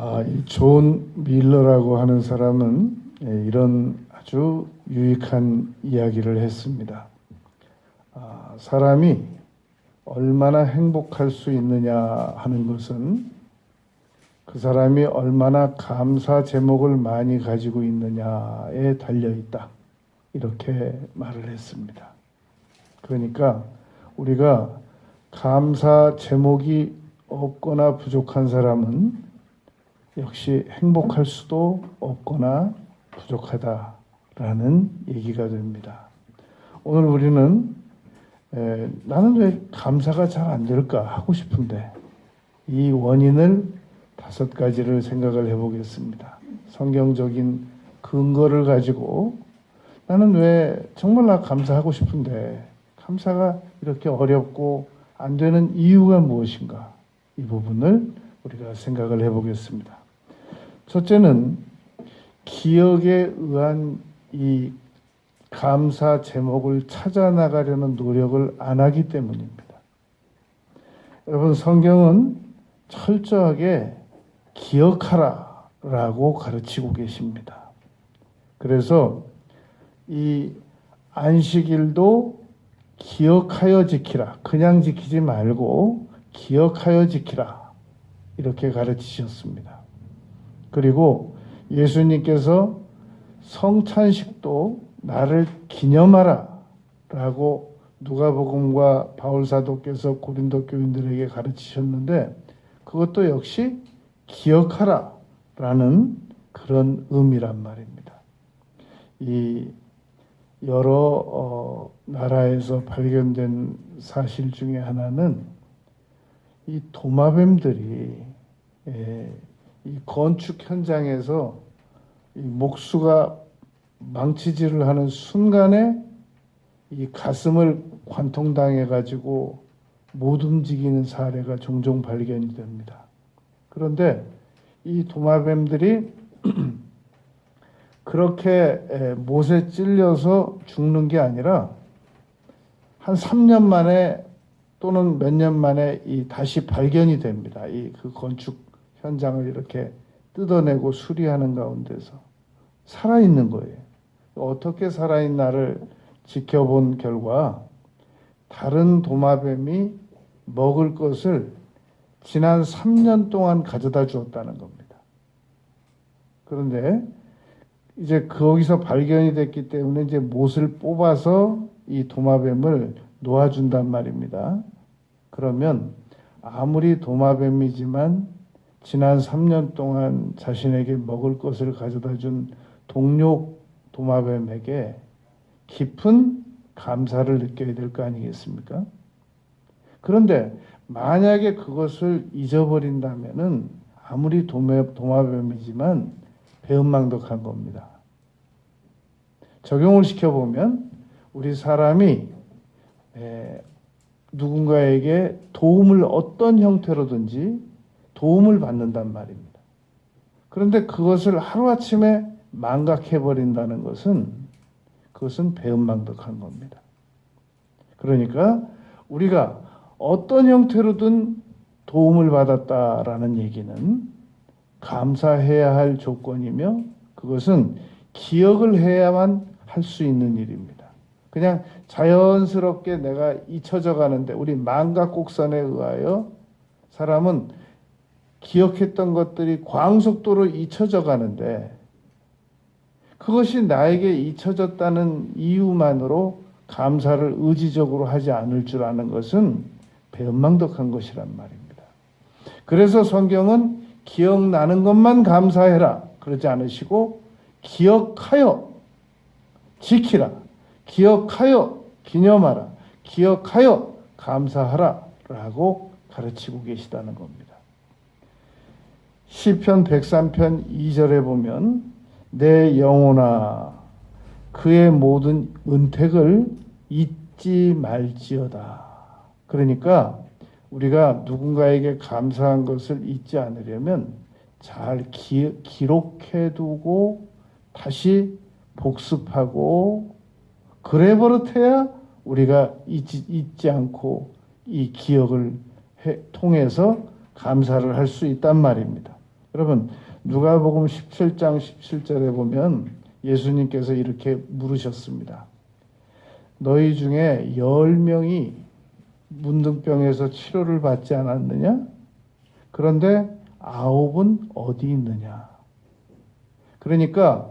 이 존 밀러라고 하는 사람은 이런 아주 유익한 이야기를 했습니다. 사람이 얼마나 행복할 수 있느냐 하는 것은 그 사람이 얼마나 감사 제목을 많이 가지고 있느냐에 달려 있다. 이렇게 말을 했습니다. 그러니까 우리가 감사 제목이 없거나 부족한 사람은 역시 행복할 수도 없거나 부족하다라는 얘기가 됩니다. 오늘 우리는 나는 왜 감사가 잘 안 될까 하고 싶은데 이 원인을 5가지를 생각을 해보겠습니다. 성경적인 근거를 가지고 나는 왜 정말 나 감사하고 싶은데 감사가 이렇게 어렵고 안 되는 이유가 무엇인가, 이 부분을 우리가 생각을 해보겠습니다. 첫째는 기억에 의한 이 감사 제목을 찾아 나가려는 노력을 안 하기 때문입니다. 여러분, 성경은 철저하게 기억하라라고 가르치고 계십니다. 그래서 이 안식일도 기억하여 지키라, 그냥 지키지 말고 기억하여 지키라, 이렇게 가르치셨습니다. 그리고 예수님께서 성찬식도 나를 기념하라 라고 누가복음과 바울사도께서 고린도 교인들에게 가르치셨는데 그것도 역시 기억하라 라는 그런 의미란 말입니다. 이 여러 나라에서 발견된 사실 중에 하나는 이 도마뱀들이 이 건축 현장에서 이 목수가 망치질을 하는 순간에 이 가슴을 관통당해 가지고 못 움직이는 사례가 종종 발견이 됩니다. 그런데 이 도마뱀들이 그렇게 못에 찔려서 죽는 게 아니라 한 3년 만에 또는 몇 년 만에 다시 발견이 됩니다. 그 건축 현장을 이렇게 뜯어내고 수리하는 가운데서 살아있는 거예요. 어떻게 살아있나를 지켜본 결과 다른 도마뱀이 먹을 것을 지난 3년 동안 가져다 주었다는 겁니다. 그런데 이제 거기서 발견이 됐기 때문에 이제 못을 뽑아서 이 도마뱀을 놓아준단 말입니다. 그러면 아무리 도마뱀이지만 지난 3년 동안 자신에게 먹을 것을 가져다 준 동료 도마뱀에게 깊은 감사를 느껴야 될 거 아니겠습니까? 그런데 만약에 그것을 잊어버린다면은 아무리 도마뱀이지만 배은망덕한 겁니다. 적용을 시켜보면 우리 사람이 누군가에게 도움을 어떤 형태로든지 도움을 받는단 말입니다. 그런데 그것을 하루아침에 망각해버린다는 것은 그것은 배은망덕한 겁니다. 그러니까 우리가 어떤 형태로든 도움을 받았다라는 얘기는 감사해야 할 조건이며 그것은 기억을 해야만 할 수 있는 일입니다. 그냥 자연스럽게 내가 잊혀져 가는데 우리 망각곡선에 의하여 사람은 기억했던 것들이 광속도로 잊혀져 가는데 그것이 나에게 잊혀졌다는 이유만으로 감사를 의지적으로 하지 않을 줄 아는 것은 배은망덕한 것이란 말입니다. 그래서 성경은 기억나는 것만 감사해라 그러지 않으시고 기억하여 지키라, 기억하여 기념하라, 기억하여 감사하라 라고 가르치고 계시다는 겁니다. 시편 103편 2절에 보면 내 영혼아 그의 모든 은택을 잊지 말지어다. 그러니까 우리가 누군가에게 감사한 것을 잊지 않으려면 잘 기록해두고 다시 복습하고 그래 버릇해야 우리가 잊지 않고 이 기억을 통해서 감사를 할 수 있단 말입니다. 여러분 누가복음 17장 17절에 보면 예수님께서 이렇게 물으셨습니다. 너희 중에 10명이 문둥병에서 치료를 받지 않았느냐? 그런데 9은 어디 있느냐? 그러니까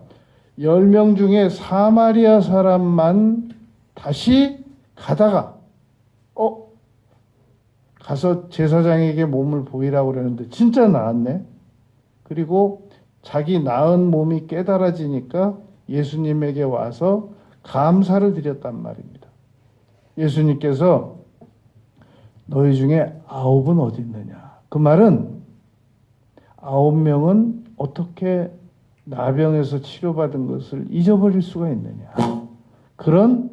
10명 중에 사마리아 사람만 다시 가다가 가서 제사장에게 몸을 보이라고 그러는데 진짜 나았네. 그리고 자기 나은 몸이 깨달아지니까 예수님에게 와서 감사를 드렸단 말입니다. 예수님께서 너희 중에 9은 어디 있느냐? 그 말은 9명은 어떻게 나병에서 치료받은 것을 잊어버릴 수가 있느냐? 그런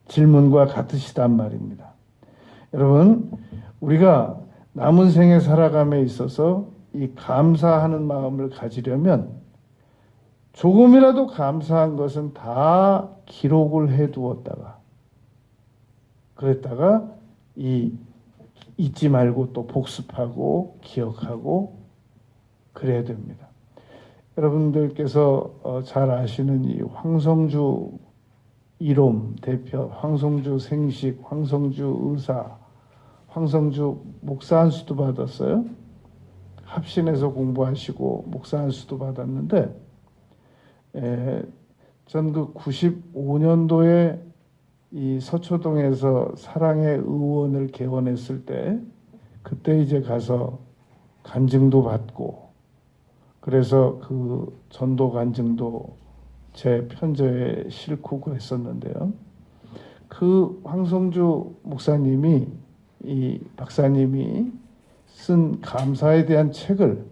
질문과 같으시단 말입니다. 여러분, 우리가 남은 생에 살아감에 있어서 이 감사하는 마음을 가지려면 조금이라도 감사한 것은 다 기록을 해두었다가 그랬다가 잊지 말고 또 복습하고 기억하고 그래야 됩니다. 여러분들께서 잘 아시는 이 황성주 이롬 대표, 황성주 생식, 황성주 의사, 황성주 목사 안수도 받았어요. 합신에서 공부하시고 목사 안수도 받았는데 전 그 95년도에 이 서초동에서 사랑의 의원을 개원했을 때 그때 이제 가서 간증도 받고 그래서 그 전도 간증도 제 편저에 싣고 그랬었는데요. 그 황성주 목사님이 이 박사님이 쓴 감사에 대한 책을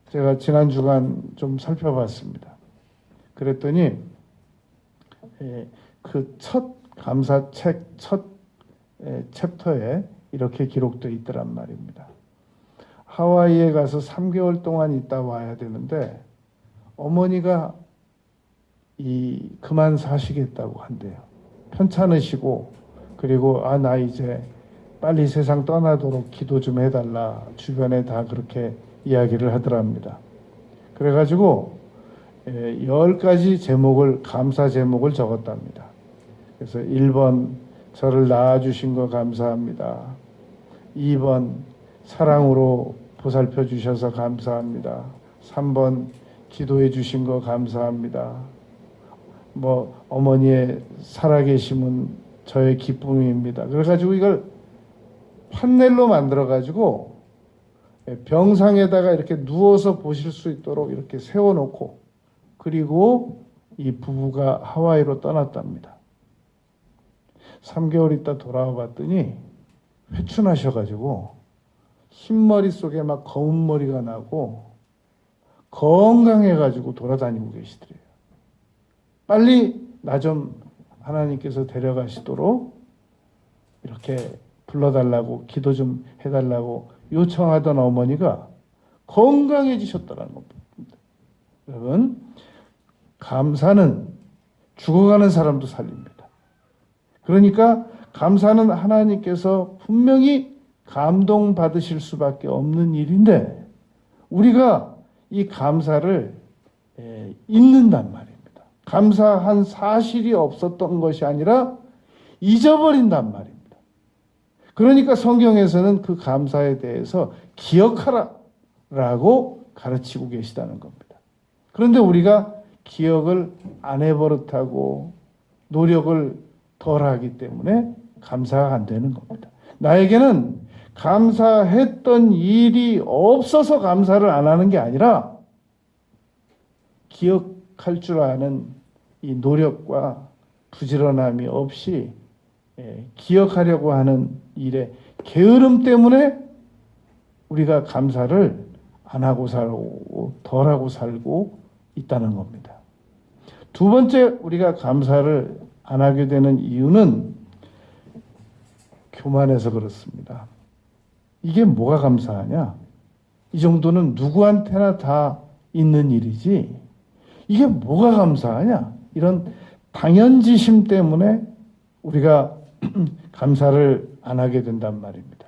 제가 지난 주간 좀 살펴봤습니다. 그랬더니 그 첫 감사책 첫 챕터에 이렇게 기록되어 있더란 말입니다. 하와이에 가서 3개월 동안 있다 와야 되는데 어머니가 그만 사시겠다고 한대요. 편찮으시고 그리고 나 이제 빨리 세상 떠나도록 기도 좀 해달라 주변에 다 그렇게 이야기를 하더랍니다. 그래가지고 10가지 제목을 감사 제목을 적었답니다. 그래서 1번 저를 낳아주신 거 감사합니다. 2번 사랑으로 보살펴 주셔서 감사합니다. 3번 기도해 주신 거 감사합니다. 어머니의 살아계심은 저의 기쁨입니다. 그래가지고 이걸 판넬로 만들어가지고 병상에다가 이렇게 누워서 보실 수 있도록 이렇게 세워놓고 그리고 이 부부가 하와이로 떠났답니다. 3개월 있다 돌아와 봤더니 회춘하셔가지고 흰머리 속에 막 검은 머리가 나고 건강해가지고 돌아다니고 계시더래요. 빨리 나 좀 하나님께서 데려가시도록 이렇게 불러달라고 기도 좀 해달라고 요청하던 어머니가 건강해지셨다는 겁니다. 여러분, 감사는 죽어가는 사람도 살립니다. 그러니까 감사는 하나님께서 분명히 감동받으실 수밖에 없는 일인데 우리가 이 감사를 잊는단 말입니다. 감사한 사실이 없었던 것이 아니라 잊어버린단 말입니다. 그러니까 성경에서는 그 감사에 대해서 기억하라라고 가르치고 계시다는 겁니다. 그런데 우리가 기억을 안 해버릇하고 노력을 덜 하기 때문에 감사가 안 되는 겁니다. 나에게는 감사했던 일이 없어서 감사를 안 하는 게 아니라 기억할 줄 아는 이 노력과 부지런함이 없이 기억하려고 하는 일에 게으름 때문에 우리가 감사를 안 하고 살고 덜 하고 살고 있다는 겁니다. 두 번째 우리가 감사를 안 하게 되는 이유는 교만해서 그렇습니다. 이게 뭐가 감사하냐? 이 정도는 누구한테나 다 있는 일이지. 이게 뭐가 감사하냐? 이런 당연지심 때문에 우리가 감사를 안 하게 된단 말입니다.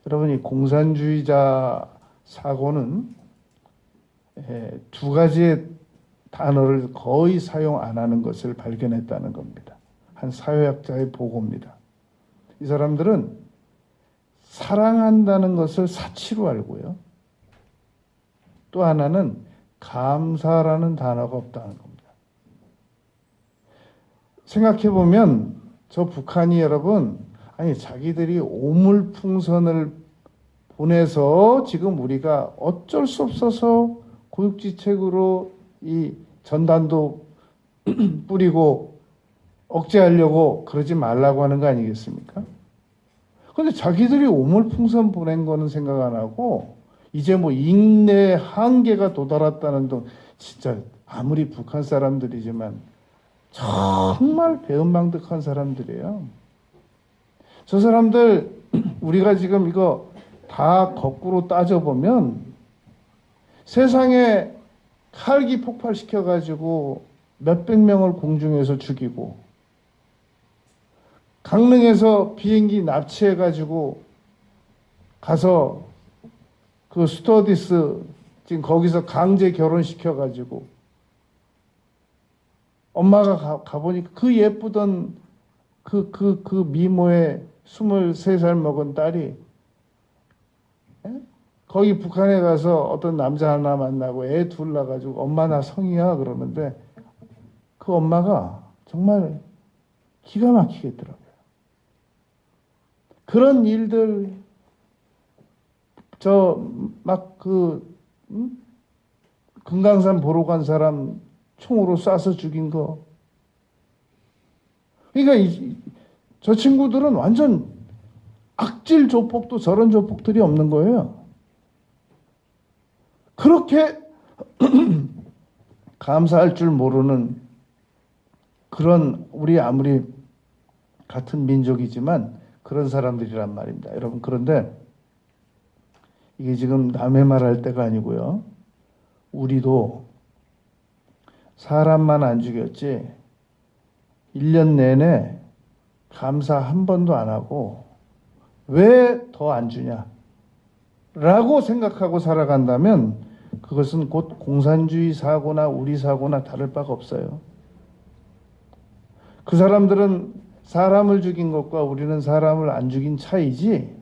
여러분이 공산주의자 사고는 두 가지의 단어를 거의 사용 안 하는 것을 발견했다는 겁니다. 한 사회학자의 보고입니다. 이 사람들은 사랑한다는 것을 사치로 알고요. 또 하나는 감사라는 단어가 없다는 겁니다. 생각해보면 저 북한이 여러분, 아니 자기들이 오물풍선을 보내서 지금 우리가 어쩔 수 없어서 고육지책으로 이 전단도 뿌리고 억제하려고 그러지 말라고 하는 거 아니겠습니까? 그런데 자기들이 오물풍선 보낸 거는 생각 안 하고 이제 뭐 인내 한계가 도달했다는 등 진짜 아무리 북한 사람들이지만 정말 배은망덕한 사람들이에요. 저 사람들 우리가 지금 이거 다 거꾸로 따져보면 세상에 헬기 폭발시켜가지고 몇백 명을 공중에서 죽이고 강릉에서 비행기 납치해가지고 가서 그 스튜어디스 지금 거기서 강제 결혼시켜가지고 엄마가 가보니까 그 예쁘던 그 미모의 23살 먹은 딸이 거기 북한에 가서 어떤 남자 하나 만나고 애 둘 낳아가지고 엄마 나 성이야 그러는데 그 엄마가 정말 기가 막히겠더라고요. 그런 일들 저 막 금강산 보러 간 사람 총으로 쏴서 죽인 거. 그러니까 저 친구들은 완전 악질 조폭도 저런 조폭들이 없는 거예요. 그렇게 감사할 줄 모르는 그런 우리 아무리 같은 민족이지만 그런 사람들이란 말입니다. 여러분 그런데 이게 지금 남의 말할 때가 아니고요. 우리도 사람만 안 죽였지 1년 내내 감사 한 번도 안 하고 왜 더 안 주냐 라고 생각하고 살아간다면 그것은 곧 공산주의 사고나 우리 사고나 다를 바가 없어요. 그 사람들은 사람을 죽인 것과 우리는 사람을 안 죽인 차이지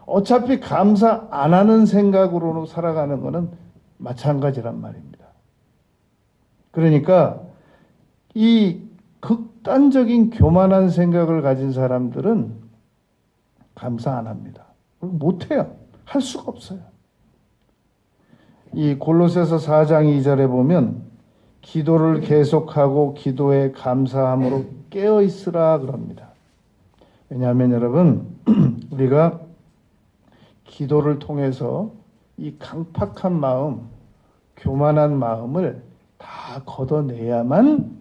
어차피 감사 안 하는 생각으로 살아가는 것은 마찬가지란 말입니다. 그러니까 이 극단적인 교만한 생각을 가진 사람들은 감사 안 합니다. 못해요. 할 수가 없어요. 이 골로새서 4장 2절에 보면 기도를 계속하고 기도에 감사함으로 깨어 있으라 그럽니다. 왜냐하면 여러분 우리가 기도를 통해서 이 강팍한 마음, 교만한 마음을 다 걷어내야만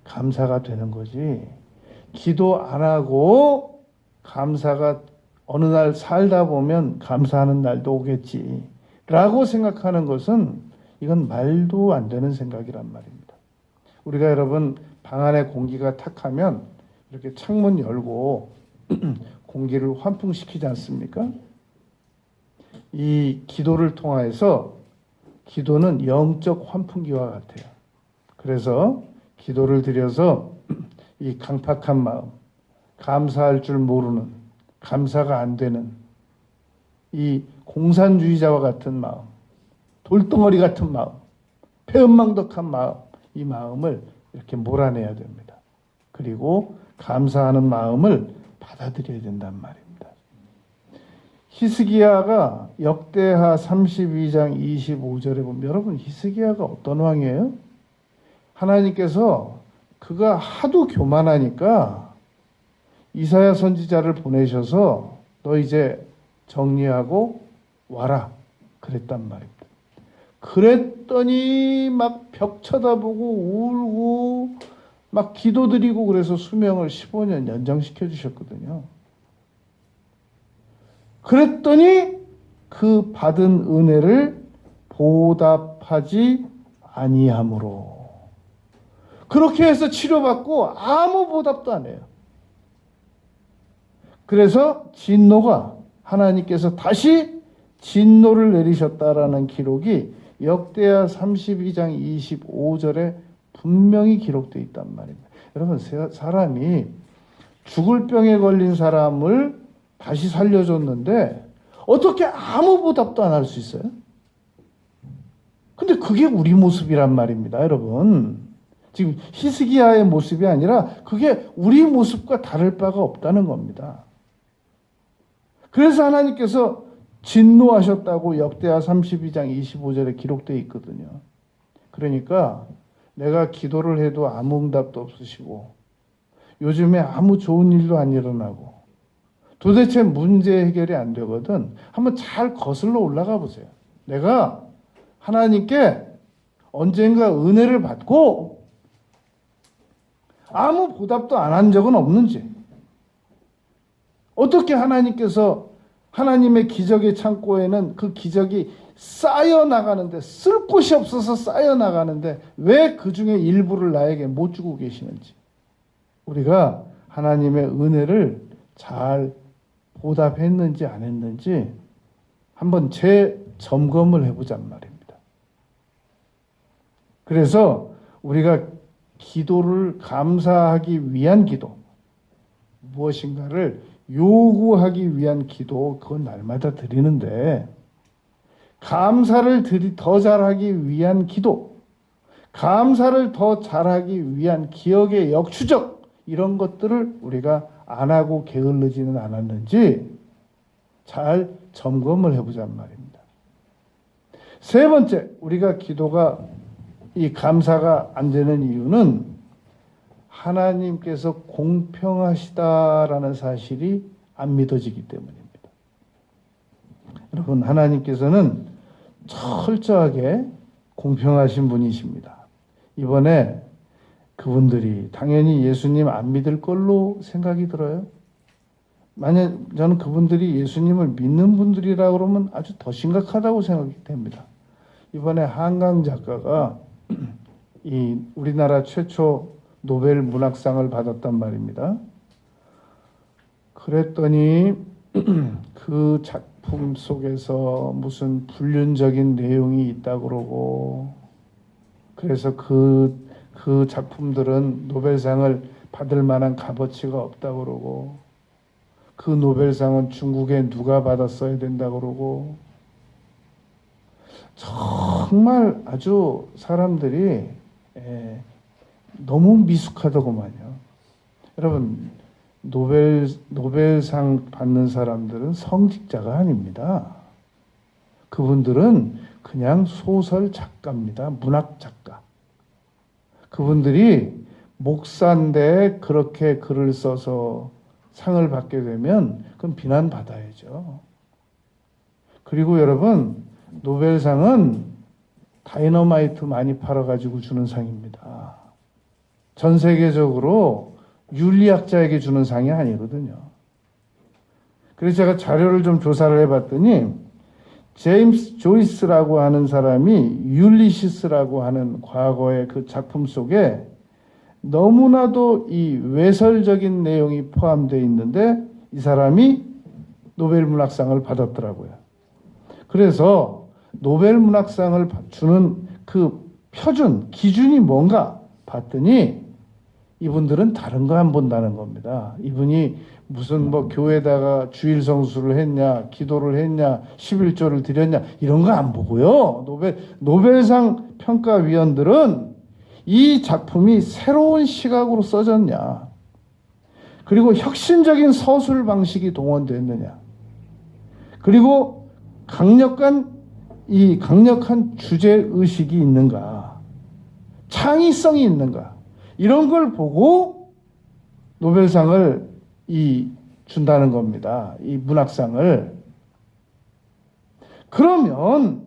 감사가 되는 거지. 기도 안 하고 감사가 어느 날 살다 보면 감사하는 날도 오겠지 라고 생각하는 것은 이건 말도 안 되는 생각이란 말입니다. 우리가 여러분 방 안에 공기가 탁하면 이렇게 창문 열고 공기를 환풍시키지 않습니까? 이 기도를 통해서 기도는 영적 환풍기와 같아요. 그래서 기도를 드려서 이 강팍한 마음, 감사할 줄 모르는, 감사가 안 되는 이 공산주의자와 같은 마음, 돌덩어리 같은 마음, 배은망덕한 마음, 이 마음을 이렇게 몰아내야 됩니다. 그리고 감사하는 마음을 받아들여야 된단 말입니다. 히스기야가 역대하 32장 25절에 보면 여러분 히스기야가 어떤 왕이에요? 하나님께서 그가 하도 교만하니까 이사야 선지자를 보내셔서 너 이제 정리하고 와라 그랬단 말입니다. 그랬더니 막 벽 쳐다보고 울고 막 기도드리고 그래서 수명을 15년 연장시켜 주셨거든요. 그랬더니 그 받은 은혜를 보답하지 아니함으로 그렇게 해서 치료받고 아무 보답도 안 해요. 그래서 진노가 하나님께서 다시 진노를 내리셨다라는 기록이 역대하 32장 25절에 분명히 기록되어 있단 말입니다. 여러분, 사람이 죽을 병에 걸린 사람을 다시 살려줬는데 어떻게 아무 보답도 안 할 수 있어요? 근데 그게 우리 모습이란 말입니다, 여러분. 지금 히스기야의 모습이 아니라 그게 우리 모습과 다를 바가 없다는 겁니다. 그래서 하나님께서 진노하셨다고 역대하 32장 25절에 기록되어 있거든요. 그러니까 내가 기도를 해도 아무 응답도 없으시고 요즘에 아무 좋은 일도 안 일어나고 도대체 문제 해결이 안 되거든. 한번 잘 거슬러 올라가 보세요. 내가 하나님께 언젠가 은혜를 받고 아무 보답도 안 한 적은 없는지, 어떻게 하나님께서 하나님의 기적의 창고에는 그 기적이 쌓여 나가는데, 쓸 곳이 없어서 쌓여 나가는데 왜 그 중에 일부를 나에게 못 주고 계시는지, 우리가 하나님의 은혜를 잘 보답했는지 안 했는지 한번 재점검을 해보잔 말입니다. 그래서 우리가 기도를 감사하기 위한 기도, 무엇인가를 요구하기 위한 기도, 그건 날마다 드리는데, 감사를 더 잘하기 위한 기도, 감사를 더 잘하기 위한 기억의 역추적, 이런 것들을 우리가 안 하고 게을르지는 않았는지 잘 점검을 해보자는 말입니다. 세 번째, 우리가 기도가 이 감사가 안 되는 이유는 하나님께서 공평하시다라는 사실이 안 믿어지기 때문입니다. 여러분, 하나님께서는 철저하게 공평하신 분이십니다. 이번에 그분들이 당연히 예수님 안 믿을 걸로 생각이 들어요. 만약 저는 그분들이 예수님을 믿는 분들이라 그러면 아주 더 심각하다고 생각이 됩니다. 이번에 한강 작가가 이 우리나라 최초 노벨 문학상을 받았단 말입니다. 그랬더니 그 작품 속에서 무슨 불륜적인 내용이 있다고 그러고, 그래서 그 작품들은 노벨상을 받을 만한 값어치가 없다고 그러고, 그 노벨상은 중국에 누가 받았어야 된다고 그러고, 정말 아주 사람들이 너무 미숙하더구만요. 여러분, 노벨상 받는 사람들은 성직자가 아닙니다. 그분들은 그냥 소설 작가입니다. 문학 작가. 그분들이 목사인데 그렇게 글을 써서 상을 받게 되면 그건 비난받아야죠. 그리고 여러분, 노벨상은 다이너마이트 많이 팔아가지고 주는 상입니다. 전 세계적으로 윤리학자에게 주는 상이 아니거든요. 그래서 제가 자료를 좀 조사를 해봤더니 제임스 조이스라고 하는 사람이 율리시스라고 하는 과거의 그 작품 속에 너무나도 이 외설적인 내용이 포함되어 있는데 이 사람이 노벨 문학상을 받았더라고요. 그래서 노벨 문학상을 주는 그 표준, 기준이 뭔가 봤더니 이분들은 다른 거 안 본다는 겁니다. 이분이 무슨 뭐 교회에다가 주일 성수를 했냐, 기도를 했냐, 11조를 드렸냐, 이런 거 안 보고요. 노벨상 평가위원들은 이 작품이 새로운 시각으로 써졌냐, 그리고 혁신적인 서술 방식이 동원됐느냐, 그리고 강력한 주제 의식이 있는가, 창의성이 있는가, 이런 걸 보고 노벨상을 준다는 겁니다. 이 문학상을. 그러면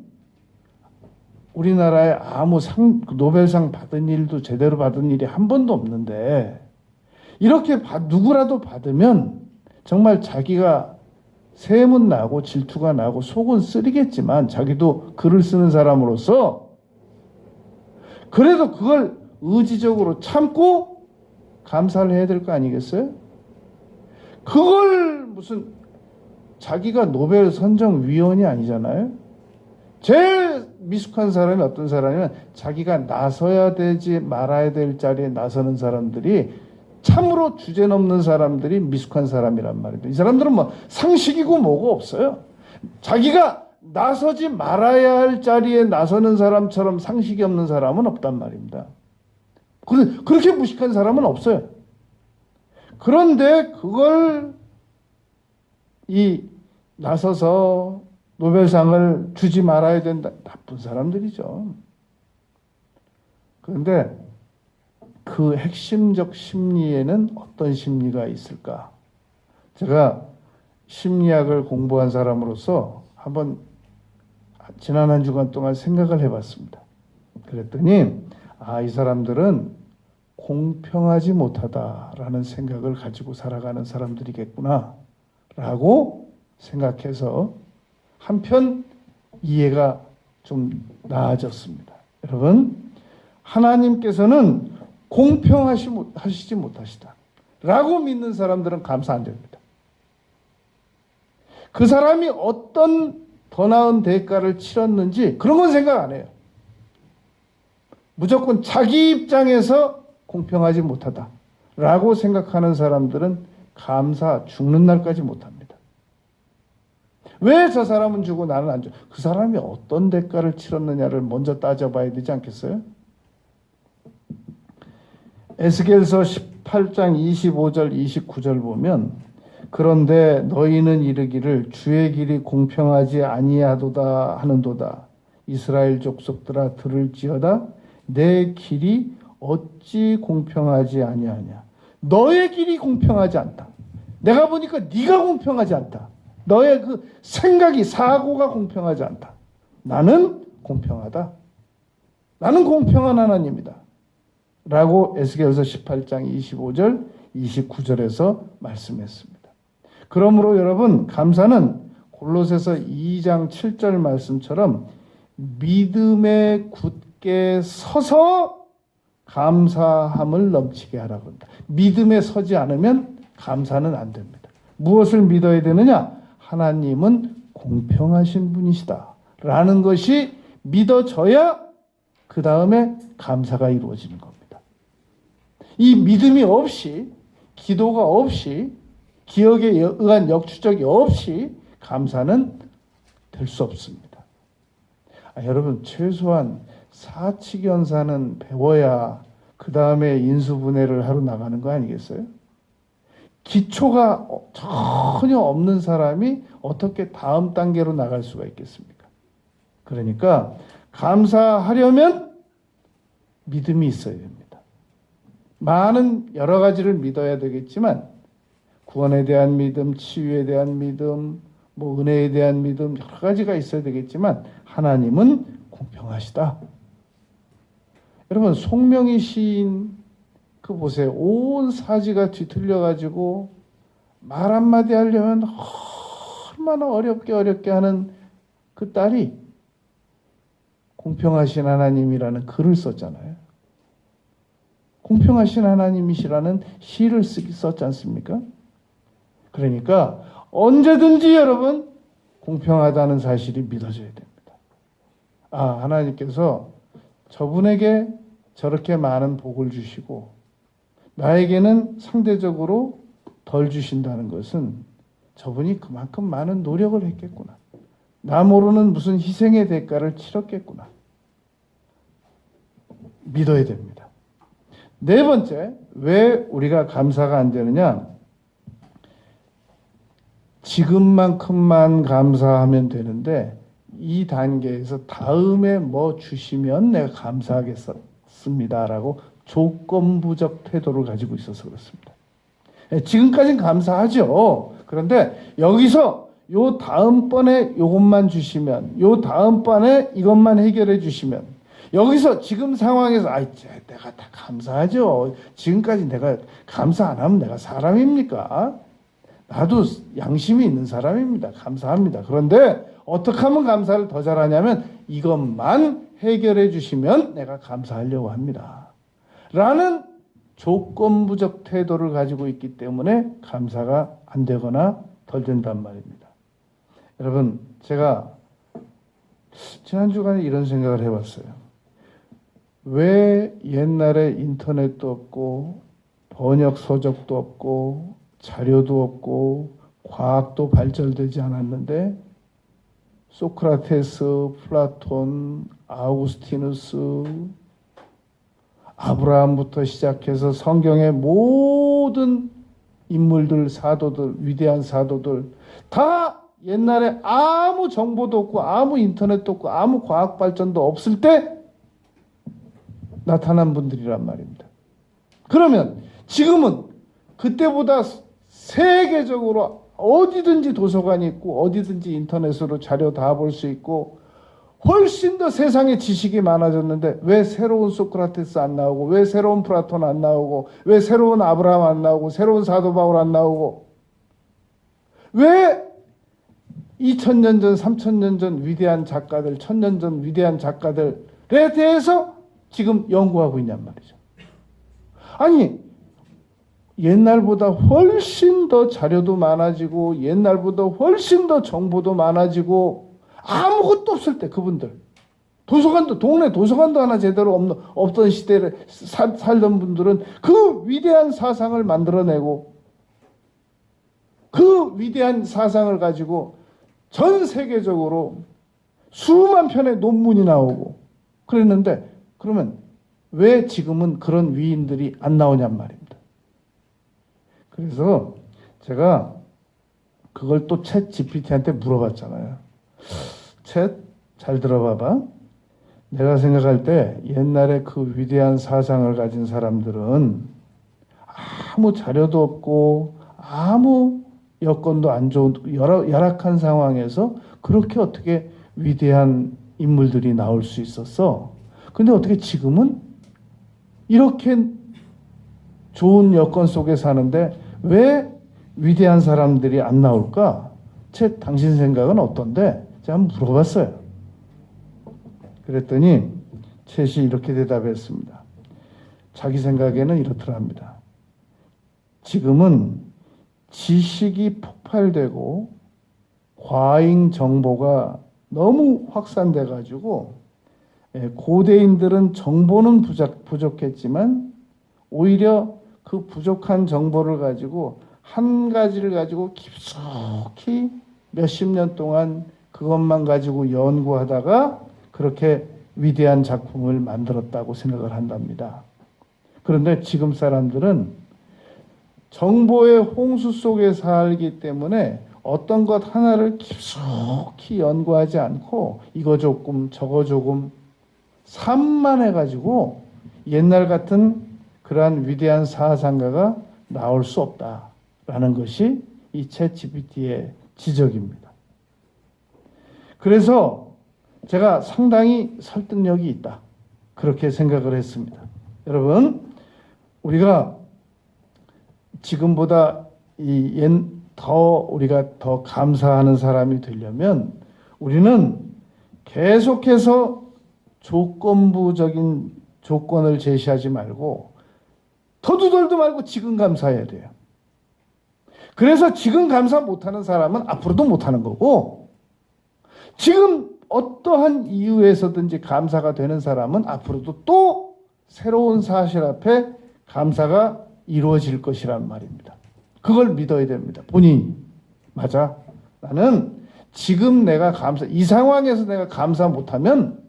우리나라에 아무 노벨상 받은 일도 제대로 받은 일이 한 번도 없는데, 이렇게 누구라도 받으면 정말 자기가 세문 나고 질투가 나고 속은 쓰리겠지만, 자기도 글을 쓰는 사람으로서 그래도 그걸 의지적으로 참고 감사를 해야 될 거 아니겠어요? 그걸 무슨 자기가 노벨 선정위원이 아니잖아요. 제일 미숙한 사람이 어떤 사람이면 자기가 나서야 되지 말아야 될 자리에 나서는 사람들이, 참으로 주제넘는 사람들이 미숙한 사람이란 말입니다. 이 사람들은 뭐 상식이고 뭐고 없어요. 자기가 나서지 말아야 할 자리에 나서는 사람처럼 상식이 없는 사람은 없단 말입니다. 그렇게 무식한 사람은 없어요. 그런데 그걸 나서서 노벨상을 주지 말아야 된다. 나쁜 사람들이죠. 그런데 그 핵심적 심리에는 어떤 심리가 있을까? 제가 심리학을 공부한 사람으로서 한번 지난 한 주간 동안 생각을 해봤습니다. 그랬더니 이 사람들은 공평하지 못하다라는 생각을 가지고 살아가는 사람들이겠구나 라고 생각해서 한편 이해가 좀 나아졌습니다. 여러분, 하나님께서는 공평하시지 못하시다 라고 믿는 사람들은 감사 안 됩니다. 그 사람이 어떤 더 나은 대가를 치렀는지 그런 건 생각 안 해요. 무조건 자기 입장에서 공평하지 못하다 라고 생각하는 사람들은 감사 죽는 날까지 못합니다. 왜 저 사람은 주고 나는 안 줘? 그 사람이 어떤 대가를 치렀느냐를 먼저 따져봐야 되지 않겠어요? 에스겔서 18장 25절 29절 보면, 그런데 너희는 이르기를 주의 길이 공평하지 아니하도다 하는도다. 이스라엘 족속들아 들을지어다. 내 길이 어찌 공평하지 아니하냐. 너의 길이 공평하지 않다. 내가 보니까 네가 공평하지 않다. 너의 그 생각이, 사고가 공평하지 않다. 나는 공평하다. 나는 공평한 하나님이다. 라고 에스겔서 18장 25절 29절에서 말씀했습니다. 그러므로 여러분, 감사는 골로새서 2장 7절 말씀처럼 믿음에 굳게 서서 감사함을 넘치게 하라고 합니다. 믿음에 서지 않으면 감사는 안 됩니다. 무엇을 믿어야 되느냐? 하나님은 공평하신 분이시다 라는 것이 믿어져야 그 다음에 감사가 이루어지는 겁니다. 이 믿음이 없이, 기도가 없이, 기억에 의한 역추적이 없이 감사는 될 수 없습니다. 여러분, 최소한 사칙연사는 배워야 그 다음에 인수분해를 하러 나가는 거 아니겠어요? 기초가 전혀 없는 사람이 어떻게 다음 단계로 나갈 수가 있겠습니까? 그러니까 감사하려면 믿음이 있어야 됩니다. 많은 여러 가지를 믿어야 되겠지만 구원에 대한 믿음, 치유에 대한 믿음, 은혜에 대한 믿음, 여러 가지가 있어야 되겠지만 하나님은 공평하시다. 여러분, 송명희 시인 그 보세요. 온 사지가 뒤틀려가지고 말 한마디 하려면 얼마나 어렵게 하는 그 딸이 공평하신 하나님이라는 글을 썼잖아요. 공평하신 하나님이시라는 시를 썼지 않습니까? 그러니까 언제든지 여러분 공평하다는 사실이 믿어져야 됩니다. 하나님께서 저분에게 저렇게 많은 복을 주시고 나에게는 상대적으로 덜 주신다는 것은 저분이 그만큼 많은 노력을 했겠구나. 나 모르는 무슨 희생의 대가를 치렀겠구나. 믿어야 됩니다. 네 번째, 왜 우리가 감사가 안 되느냐? 지금만큼만 감사하면 되는데 이 단계에서 다음에 뭐 주시면 내가 감사하겠습니다라고 조건부적 태도를 가지고 있어서 그렇습니다. 지금까지는 감사하죠. 그런데 여기서 요 다음번에 요것만 주시면, 요 다음번에 이것만 해결해 주시면, 여기서 지금 상황에서 내가 다 감사하죠. 지금까지 내가 감사 안 하면 내가 사람입니까? 나도 양심이 있는 사람입니다. 감사합니다. 그런데 어떻게 하면 감사를 더 잘하냐면 이것만 해결해 주시면 내가 감사하려고 합니다. 라는 조건부적 태도를 가지고 있기 때문에 감사가 안 되거나 덜 된단 말입니다. 여러분, 제가 지난 주간에 이런 생각을 해봤어요. 왜 옛날에 인터넷도 없고 번역 서적도 없고 자료도 없고 과학도 발전되지 않았는데 소크라테스, 플라톤, 아우구스티누스, 아브라함부터 시작해서 성경의 모든 인물들, 사도들, 위대한 사도들 다 옛날에 아무 정보도 없고 아무 인터넷도 없고 아무 과학 발전도 없을 때 나타난 분들이란 말입니다. 그러면 지금은 그때보다 세계적으로 어디든지 도서관이 있고 어디든지 인터넷으로 자료 다 볼 수 있고 훨씬 더 세상에 지식이 많아졌는데 왜 새로운 소크라테스 안 나오고 왜 새로운 플라톤 안 나오고 왜 새로운 아브라함 안 나오고 새로운 사도 바울 안 나오고 왜 2000년 전, 3000년 전 위대한 작가들, 1000년 전 위대한 작가들에 대해서 지금 연구하고 있냔 말이죠. 아니, 옛날보다 훨씬 더 자료도 많아지고 옛날보다 훨씬 더 정보도 많아지고 아무것도 없을 때 그분들 도서관도 동네 도서관도 하나 제대로 없던 시대에 살던 분들은 그 위대한 사상을 만들어내고 그 위대한 사상을 가지고 전 세계적으로 수만 편의 논문이 나오고 그랬는데 그러면 왜 지금은 그런 위인들이 안 나오냔 말입니다. 그래서 제가 그걸 또 챗 GPT한테 물어봤잖아요. 챗, 잘 들어봐봐. 내가 생각할 때 옛날에 그 위대한 사상을 가진 사람들은 아무 자료도 없고 아무 여건도 안 좋은 열악한 상황에서 그렇게 어떻게 위대한 인물들이 나올 수 있었어? 근데 어떻게 지금은 이렇게 좋은 여건 속에 사는데 왜 위대한 사람들이 안 나올까? 당신 생각은 어떤데? 제가 한번 물어봤어요. 그랬더니 챗이 이렇게 대답했습니다. 자기 생각에는 이렇더랍니다. 지금은 지식이 폭발되고 과잉 정보가 너무 확산돼 가지고 고대인들은 정보는 부족했지만 오히려 그 부족한 정보를 가지고 한 가지를 가지고 깊숙이 몇십 년 동안 그것만 가지고 연구하다가 그렇게 위대한 작품을 만들었다고 생각을 한답니다. 그런데 지금 사람들은 정보의 홍수 속에 살기 때문에 어떤 것 하나를 깊숙이 연구하지 않고 이거 조금 저거 조금 산만해가지고 옛날 같은 그러한 위대한 사상가가 나올 수 없다라는 것이 이 챗 GPT의 지적입니다. 그래서 제가 상당히 설득력이 있다. 그렇게 생각을 했습니다. 여러분, 우리가 지금보다 우리가 더 감사하는 사람이 되려면 우리는 계속해서 조건부적인 조건을 제시하지 말고 더도 말고 지금 감사해야 돼요. 그래서 지금 감사 못하는 사람은 앞으로도 못하는 거고 지금 어떠한 이유에서든지 감사가 되는 사람은 앞으로도 또 새로운 사실 앞에 감사가 이루어질 것이란 말입니다. 그걸 믿어야 됩니다. 본인이. 맞아. 나는 지금 이 상황에서 내가 감사 못하면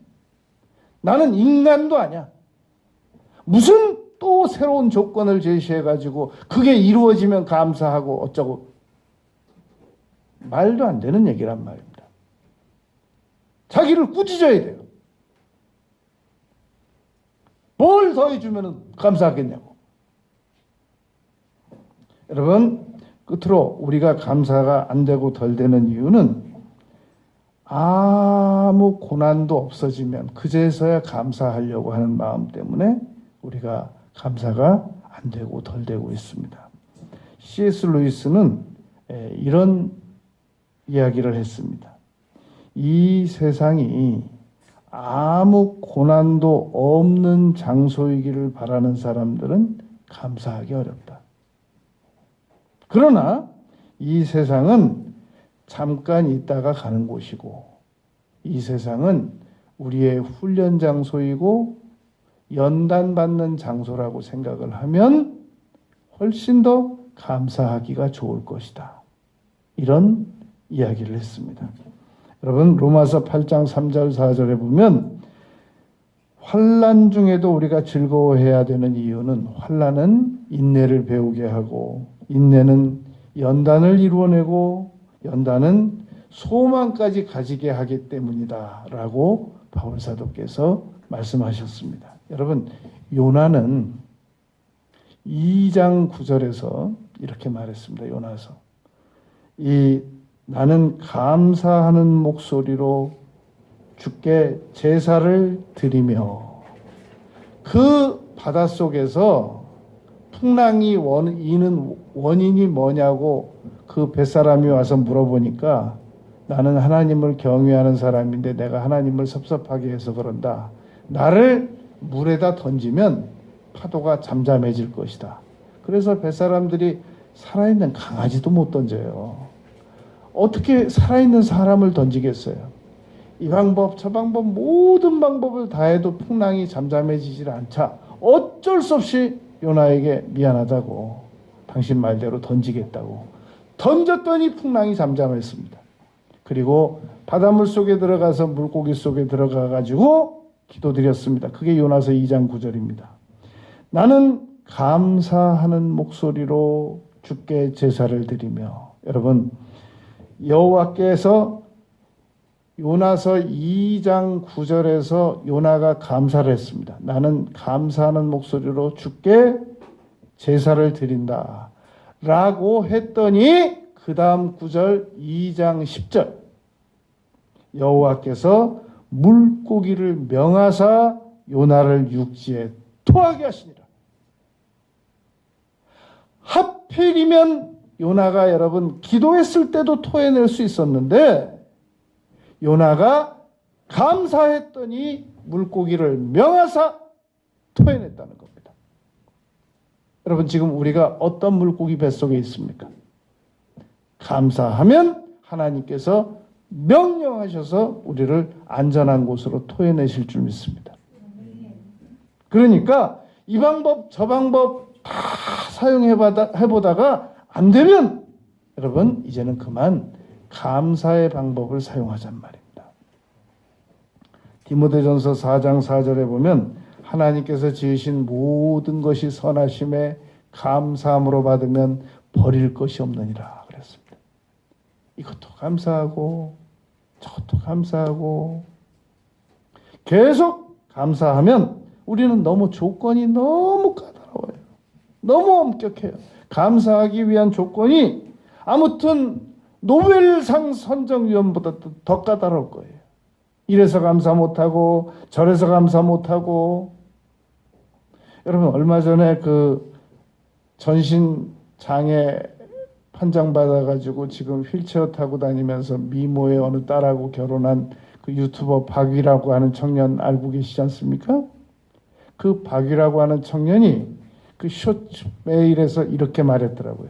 나는 인간도 아니야. 무슨 또 새로운 조건을 제시해가지고 그게 이루어지면 감사하고 어쩌고. 말도 안 되는 얘기란 말입니다. 자기를 꾸짖어야 돼요. 뭘 더해주면 감사하겠냐고. 여러분, 끝으로 우리가 감사가 안 되고 덜 되는 이유는 아무 고난도 없어지면 그제서야 감사하려고 하는 마음 때문에 우리가 감사가 안 되고 덜 되고 있습니다. C.S. 루이스는 이런 이야기를 했습니다. 이 세상이 아무 고난도 없는 장소이기를 바라는 사람들은 감사하기 어렵다. 그러나 이 세상은 잠깐 있다가 가는 곳이고 이 세상은 우리의 훈련 장소이고 연단받는 장소라고 생각을 하면 훨씬 더 감사하기가 좋을 것이다. 이런 이야기를 했습니다. 여러분 로마서 8장 3절 4절에 보면 환난 중에도 우리가 즐거워해야 되는 이유는 환난은 인내를 배우게 하고 인내는 연단을 이루어내고 연단은 소망까지 가지게 하기 때문이다 라고 바울 사도께서 말씀하셨습니다. 여러분 요나는 2장 9절에서 이렇게 말했습니다. 요나서 나는 감사하는 목소리로 주께 제사를 드리며 그 바닷속에서 풍랑이 이는 원인이 뭐냐고 그 뱃사람이 와서 물어보니까 나는 하나님을 경외하는 사람인데 내가 하나님을 섭섭하게 해서 그런다. 나를 물에다 던지면 파도가 잠잠해질 것이다. 그래서 뱃사람들이 살아있는 강아지도 못 던져요. 어떻게 살아있는 사람을 던지겠어요? 이 방법 저 방법 모든 방법을 다 해도 풍랑이 잠잠해지질 않자 어쩔 수 없이 요나에게 미안하다고 당신 말대로 던지겠다고 던졌더니 풍랑이 잠잠했습니다. 그리고 바닷물 속에 들어가서 물고기 속에 들어가 가지고 기도드렸습니다. 그게 요나서 2장 9절입니다. 나는 감사하는 목소리로 주께 제사를 드리며 여러분 여호와께서 요나서 2장 9절에서 요나가 감사를 했습니다. 나는 감사하는 목소리로 주께 제사를 드린다 라고 했더니 그 다음 9절 2장 10절 여호와께서 물고기를 명하사 요나를 육지에 토하게 하시니라. 하필이면 요나가 여러분 기도했을 때도 토해낼 수 있었는데 요나가 감사했더니 물고기를 명하사 토해냈다는 겁니다. 여러분 지금 우리가 어떤 물고기 뱃속에 있습니까? 감사하면 하나님께서 명령하셔서 우리를 안전한 곳으로 토해내실 줄 믿습니다. 그러니까 이 방법 저 방법 다 사용해보다가 안 되면 여러분 이제는 그만 감사의 방법을 사용하잔 말입니다. 디모데전서 4장 4절에 보면 하나님께서 지으신 모든 것이 선하심에 감사함으로 받으면 버릴 것이 없느니라 그랬습니다. 이것도 감사하고 저것도 감사하고 계속 감사하면 우리는 너무 조건이 너무 까다로워요. 너무 엄격해요. 감사하기 위한 조건이 아무튼 노벨상 선정위원보다 더 까다로울 거예요. 이래서 감사 못하고 저래서 감사 못하고 여러분 얼마 전에 그 전신 장애 판정 받아가지고 지금 휠체어 타고 다니면서 미모의 어느 딸하고 결혼한 그 유튜버 박위라고 하는 청년 알고 계시지 않습니까? 그 박위라고 하는 청년이 그 쇼츠 메일에서 이렇게 말했더라고요.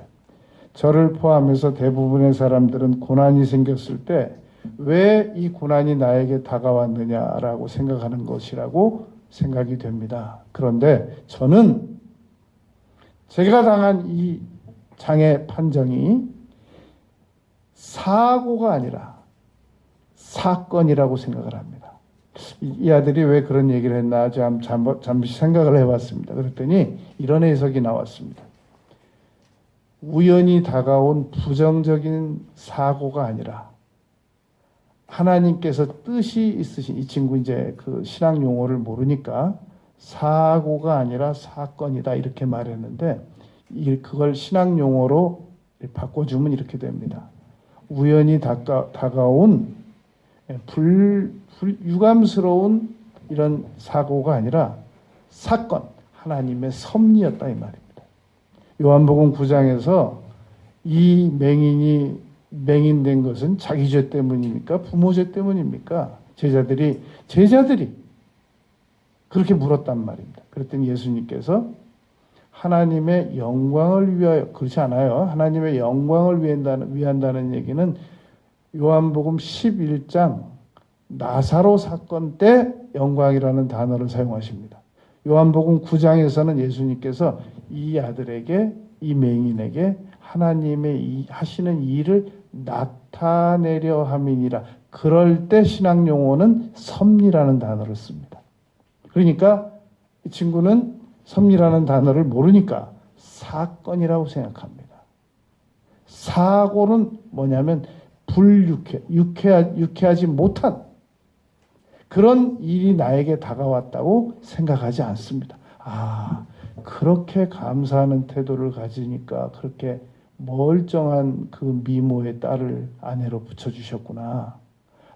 저를 포함해서 대부분의 사람들은 고난이 생겼을 때 왜 이 고난이 나에게 다가왔느냐라고 생각하는 것이라고 생각이 됩니다. 그런데 저는 제가 당한 이 장애 판정이 사고가 아니라 사건이라고 생각을 합니다. 이 아들이 왜 그런 얘기를 했나 잠시 생각을 해봤습니다. 그랬더니 이런 해석이 나왔습니다. 우연히 다가온 부정적인 사고가 아니라 하나님께서 뜻이 있으신 이 친구 이제 그 신학 용어를 모르니까 사고가 아니라 사건이다 이렇게 말했는데 그걸 신학 용어로 바꿔주면 이렇게 됩니다. 우연히 다가온 유감스러운 이런 사고가 아니라 사건, 하나님의 섭리였다 이 말입니다. 요한복음 9장에서 이 맹인이 맹인된 것은 자기 죄 때문입니까? 부모 죄 때문입니까? 제자들이 그렇게 물었단 말입니다. 그랬더니 예수님께서 하나님의 영광을 위하여 그렇지 않아요. 하나님의 영광을 위한다는 얘기는 요한복음 11장 나사로 사건 때 영광이라는 단어를 사용하십니다. 요한복음 9장에서는 예수님께서 이 아들에게, 이 맹인에게 하나님의 하시는 일을 나타내려 함이니라. 그럴 때 신학 용어는 섭리라는 단어를 씁니다. 그러니까 이 친구는 섭리라는 단어를 모르니까 사건이라고 생각합니다. 사고는 뭐냐면 유쾌하지 못한 그런 일이 나에게 다가왔다고 생각하지 않습니다. 아, 그렇게 감사하는 태도를 가지니까 그렇게 멀쩡한 그 미모의 딸을 아내로 붙여주셨구나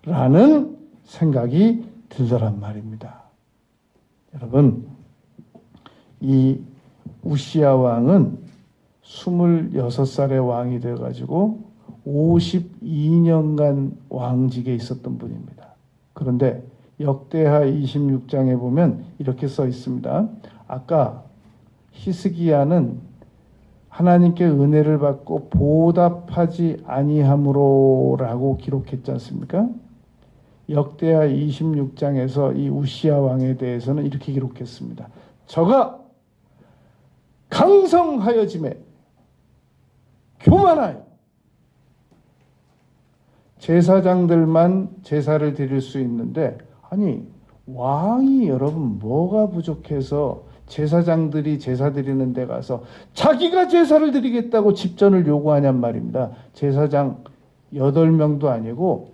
라는 생각이 들더란 말입니다. 여러분, 이 우시야 왕은 26살의 왕이 되어가지고 52년간 왕직에 있었던 분입니다. 그런데 역대하 26장에 보면 이렇게 써 있습니다. 아까 히스기야는 하나님께 은혜를 받고 보답하지 아니함으로라고 기록했지 않습니까? 역대하 26장에서 이 우시야 왕에 대해서는 이렇게 기록했습니다. 저가 강성하여짐에 교만하여 제사장들만 제사를 드릴 수 있는데, 아니 왕이 여러분 뭐가 부족해서 제사장들이 제사 드리는 데 가서 자기가 제사를 드리겠다고 집전을 요구하냔 말입니다. 제사장 8명도 아니고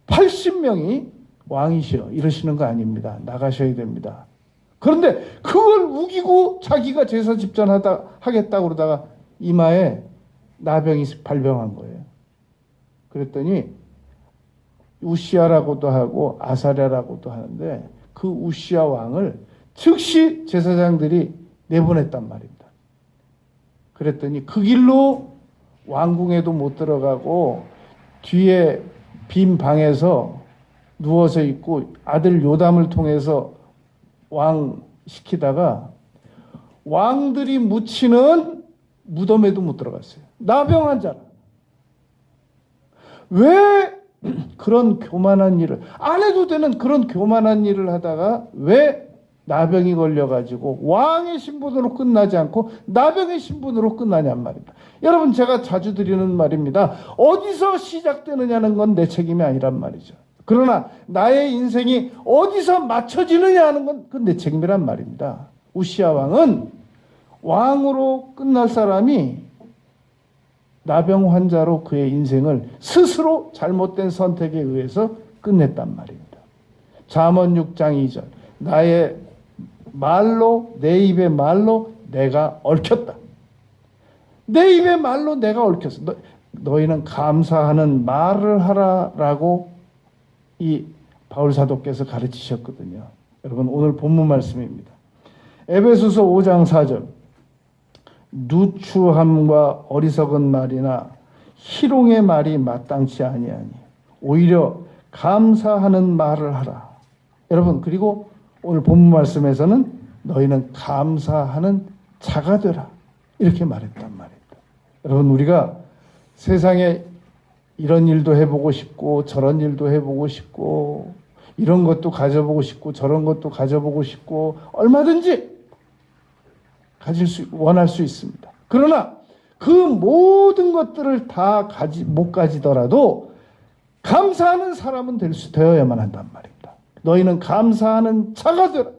80명이 왕이시여 이러시는 거 아닙니다. 나가셔야 됩니다. 그런데 그걸 우기고 자기가 제사 집전하겠다고 그러다가 이마에 나병이 발병한 거예요. 그랬더니 우시야라고도 하고 아사랴라고도 하는데 그 우시야 왕을 즉시 제사장들이 내보냈단 말입니다. 그랬더니 그 길로 왕궁에도 못 들어가고 뒤에 빈 방에서 누워서 있고 아들 요담을 통해서 왕 시키다가 왕들이 묻히는 무덤에도 못 들어갔어요. 나병 환자라. 왜 그런 교만한 일을 안 해도 되는 그런 교만한 일을 하다가 왜 나병이 걸려가지고 왕의 신분으로 끝나지 않고 나병의 신분으로 끝나냔 말입니다. 여러분, 제가 자주 드리는 말입니다. 어디서 시작되느냐는 건 내 책임이 아니란 말이죠. 그러나 나의 인생이 어디서 맞춰지느냐 하는 건 그건 내 책임이란 말입니다. 우시야 왕은 왕으로 끝날 사람이 나병 환자로 그의 인생을 스스로 잘못된 선택에 의해서 끝냈단 말입니다. 잠언 6장 2절 나의 말로 내 입의 말로 내가 얽혔다. 내 입의 말로 내가 얽혔어. 너희는 감사하는 말을 하라라고 이 바울 사도께서 가르치셨거든요. 여러분, 오늘 본문 말씀입니다. 에베소서 5장 4절 누추함과 어리석은 말이나 희롱의 말이 마땅치 아니하니 오히려 감사하는 말을 하라. 여러분, 그리고 오늘 본문 말씀에서는 너희는 감사하는 자가 되라 이렇게 말했단 말입니다. 여러분, 우리가 세상에 이런 일도 해보고 싶고 저런 일도 해보고 싶고 이런 것도 가져보고 싶고 저런 것도 가져보고 싶고 얼마든지 원할 수 있습니다. 그러나 그 모든 것들을 다 못 가지더라도 감사하는 사람은 되어야만 한단 말입니다. 너희는 감사하는 자가 되라.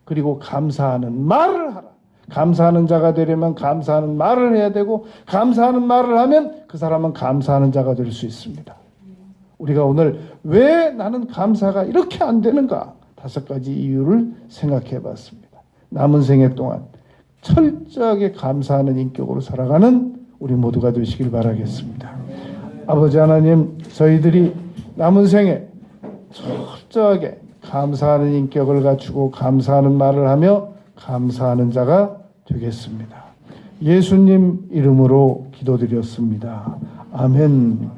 그리고 감사하는 말을 하라. 감사하는 자가 되려면 감사하는 말을 해야 되고 감사하는 말을 하면 그 사람은 감사하는 자가 될 수 있습니다. 우리가 오늘 왜 나는 감사가 이렇게 안 되는가 5가지 이유를 생각해 봤습니다. 남은 생애 동안 철저하게 감사하는 인격으로 살아가는 우리 모두가 되시길 바라겠습니다. 아버지 하나님, 저희들이 남은 생에 철저하게 감사하는 인격을 갖추고 감사하는 말을 하며 감사하는 자가 되겠습니다. 예수님 이름으로 기도드렸습니다. 아멘.